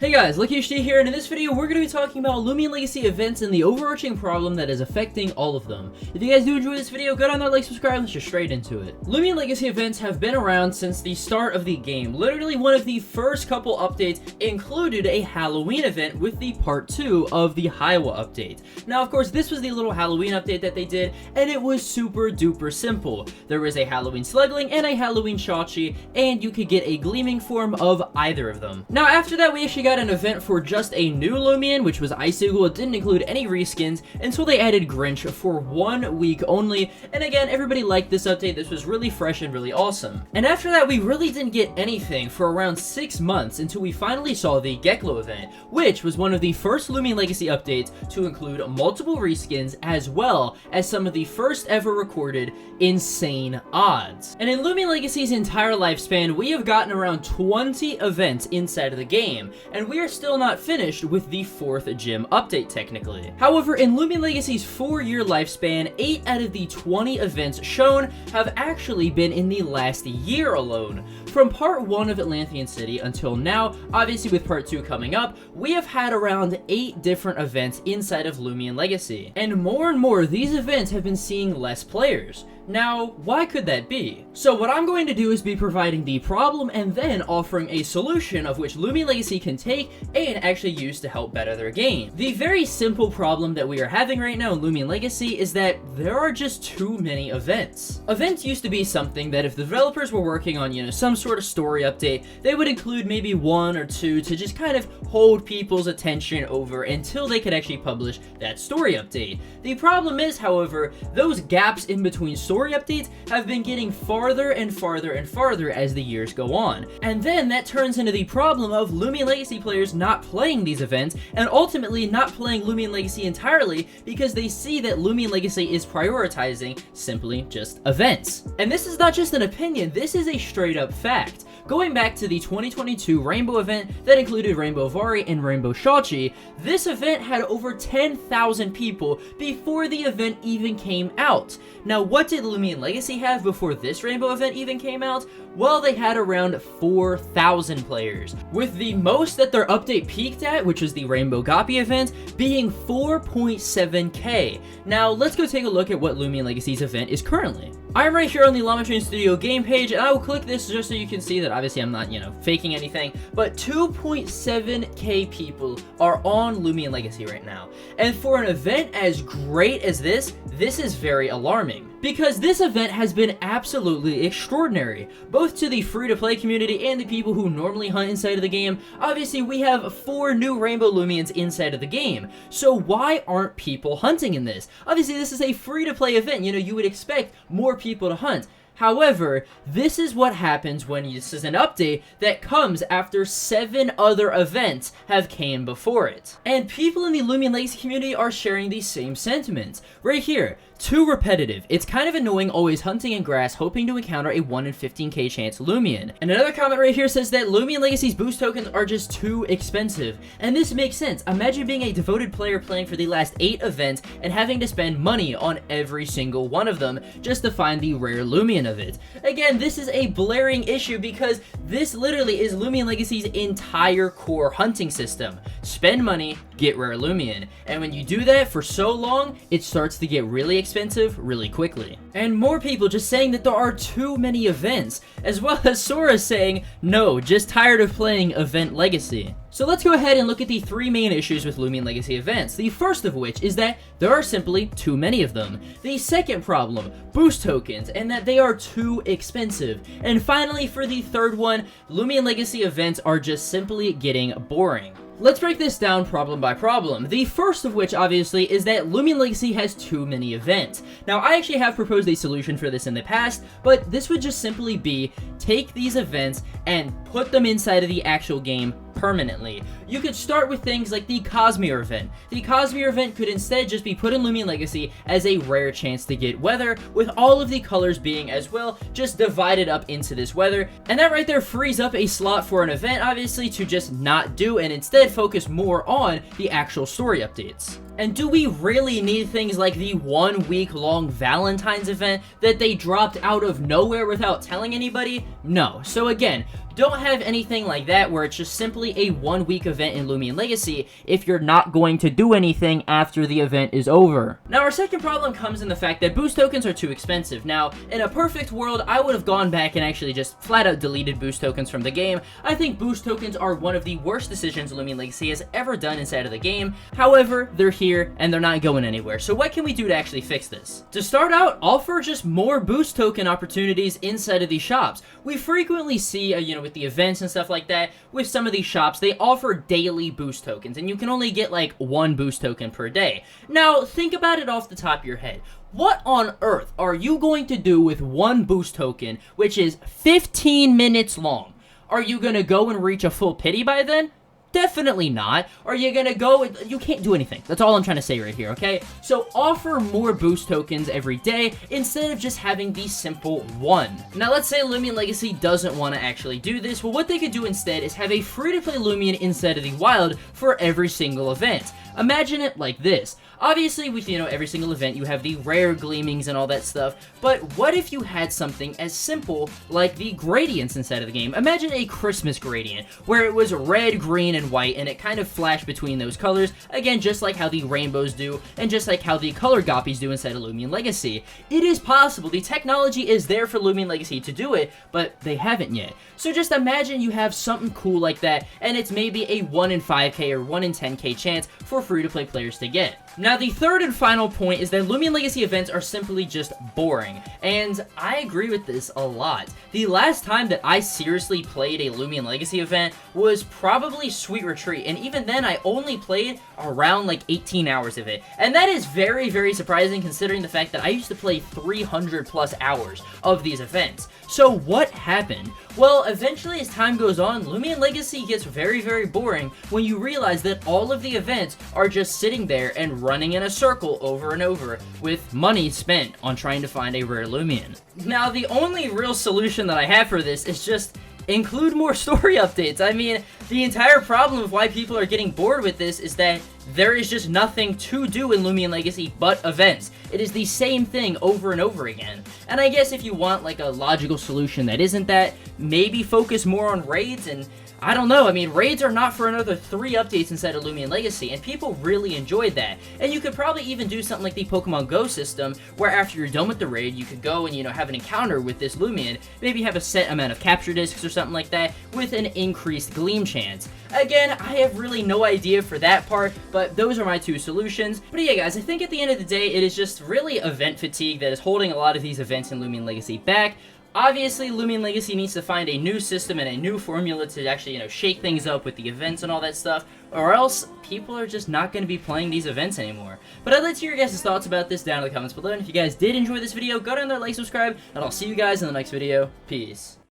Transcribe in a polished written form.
Hey guys, LuckyHD here, and in this video we're going to be talking about Loomian Legacy events and the overarching problem that is affecting all of them. If you guys do enjoy this video, go down there, like, subscribe, let's just straight into it. Loomian Legacy events have been around since the start of the game. Literally one of the first couple updates included a Halloween event with the part 2 of the Haywa update. Now of course this was the little Halloween update that they did, and it was super duper simple. There was a Halloween Slugling and a Halloween Shachi, and you could get a gleaming form of either of them. Now after that we actually got an event for just a new Loomian, which was Icicle. It didn't include any reskins until they added Grinch for 1 week only, and again, everybody liked this update. This was really fresh and really awesome. And after that, we really didn't get anything for around 6 months until we finally saw the Geklo event, which was one of the first Loomian Legacy updates to include multiple reskins as well as some of the first ever recorded insane odds. And in Loomian Legacy's entire lifespan, we have gotten around 20 events inside of the game, and we are still not finished with the 4th gym update technically. However, in Loomian Legacy's 4-year lifespan, 8 out of the 20 events shown have actually been in the last year alone. From part 1 of Atlantean City until now, obviously with part 2 coming up, we have had around 8 different events inside of Loomian Legacy. And more these events have been seeing less players. Now, why could that be? So what I'm going to do is be providing the problem and then offering a solution of which Loomian Legacy can take and actually use to help better their game. The very simple problem that we are having right now in Loomian Legacy is that there are just too many events. Events used to be something that if the developers were working on, some sort of story update, they would include maybe 1 or 2 to just kind of hold people's attention over until they could actually publish that story update. The problem is, however, those gaps in between story updates have been getting farther and farther and farther as the years go on. And then that turns into the problem of Loomian Legacy players not playing these events and ultimately not playing Loomian Legacy entirely because they see that Loomian Legacy is prioritizing simply just events. And this is not just an opinion, this is a straight up fact. Going back to the 2022 Rainbow event that included Rainbow Vari and Rainbow Shachi, this event had over 10,000 people before the event even came out. Now, what did Loomian Legacy have before this Rainbow event even came out? Well, they had around 4,000 players, with the most that their update peaked at, which was the Rainbow Goppy event, being 4.7k. Now, let's go take a look at what Loomian Legacy's event is currently. I'm right here on the Llama Train Studio game page, and I will click this just so you can see that obviously I'm not, faking anything, but 2.7k people are on Loomian Legacy right now. And for an event as great as this is very alarming. Because this event has been absolutely extraordinary, both to the free-to-play community and the people who normally hunt inside of the game. Obviously, we have 4 new Rainbow Loomians inside of the game, so why aren't people hunting in this? Obviously, this is a free-to-play event, you would expect more people to hunt. However, this is what happens when this is an update that comes after 7 other events have came before it. And people in the Loomian Legacy community are sharing these same sentiments. Right here, too repetitive. It's kind of annoying always hunting in grass hoping to encounter a 1 in 15k chance Loomian. And another comment right here says that Loomian Legacy's boost tokens are just too expensive. And this makes sense. Imagine being a devoted player playing for the last 8 events and having to spend money on every single one of them just to find the rare Loomian of it. Again, this is a blaring issue because this literally is Loomian Legacy's entire core hunting system. Spend money, get rare Loomian. And when you do that for so long, it starts to get really expensive really quickly. And more people just saying that there are too many events, as well as Sora saying, no, just tired of playing Event Legacy. So let's go ahead and look at the 3 main issues with Loomian Legacy events, the first of which is that there are simply too many of them. The second problem, boost tokens, and that they are too expensive. And finally, for the third one, Loomian Legacy events are just simply getting boring. Let's break this down problem by problem. The first of which, obviously, is that Loomian Legacy has too many events. Now, I actually have proposed a solution for this in the past, but this would just simply be take these events and put them inside of the actual game permanently. You could start with things like the Cosmere event. The Cosmere event could instead just be put in Loomian Legacy as a rare chance to get weather, with all of the colors being as well just divided up into this weather. And that right there frees up a slot for an event, obviously, to just not do and instead focus more on the actual story updates. And do we really need things like the 1 week long Valentine's event that they dropped out of nowhere without telling anybody? No. So again, don't have anything like that where it's just simply a 1-week event in Loomian Legacy if you're not going to do anything after the event is over. Now, our second problem comes in the fact that boost tokens are too expensive. Now, in a perfect world, I would have gone back and actually just flat out deleted boost tokens from the game. I think boost tokens are one of the worst decisions Loomian Legacy has ever done inside of the game. However, they're here and they're not going anywhere. So what can we do to actually fix this? To start out, offer just more boost token opportunities inside of these shops. We frequently see, with the events and stuff like that, with some of these shops, they offer daily boost tokens, and you can only get like 1 boost token per day. Now, think about it off the top of your head. What on earth are you going to do with 1 boost token, which is 15 minutes long? Are you going to go and reach a full pity by then? Definitely not. Are you gonna go? You can't do anything. That's all I'm trying to say right here, okay? So offer more boost tokens every day instead of just having the simple 1. Now, let's say Loomian Legacy doesn't want to actually do this. Well, what they could do instead is have a free-to-play Loomian inside of the wild for every single event. Imagine it like this. Obviously, with, every single event, you have the rare gleamings and all that stuff, but what if you had something as simple like the gradients inside of the game? Imagine a Christmas gradient, where it was red, green, and white, and it kind of flashed between those colors, again, just like how the rainbows do, and just like how the color goppies do inside of Loomian Legacy. It is possible. The technology is there for Loomian Legacy to do it, but they haven't yet. So just imagine you have something cool like that, and it's maybe a 1 in 5k or 1 in 10k chance for free-to-play players to get. Now, the third and final point is that Loomian Legacy events are simply just boring, and I agree with this a lot. The last time that I seriously played a Loomian Legacy event was probably Sweet Retreat, and even then I only played around like 18 hours of it, and that is very, very surprising considering the fact that I used to play 300 plus hours of these events. So what happened? Well, eventually as time goes on, Loomian Legacy gets very, very boring when you realize that all of the events are just sitting there and running in a circle over and over with money spent on trying to find a rare Loomian. Now, the only real solution that I have for this is just include more story updates. I mean, the entire problem of why people are getting bored with this is that there is just nothing to do in Loomian Legacy but events. It is the same thing over and over again. And I guess if you want like a logical solution that isn't that, maybe focus more on raids and I don't know, I mean, raids are not for another 3 updates inside of Loomian Legacy, and people really enjoyed that. And you could probably even do something like the Pokemon Go system, where after you're done with the raid, you could go and, have an encounter with this Loomian, maybe have a set amount of capture discs or something like that, with an increased gleam chance. Again, I have really no idea for that part, but those are my 2 solutions. But yeah, guys, I think at the end of the day, it is just really event fatigue that is holding a lot of these events in Loomian Legacy back. Obviously, Loomian Legacy needs to find a new system and a new formula to actually, shake things up with the events and all that stuff, or else people are just not going to be playing these events anymore. But I'd like to hear your guys' thoughts about this down in the comments below, and if you guys did enjoy this video, go down there, like, subscribe, and I'll see you guys in the next video. Peace.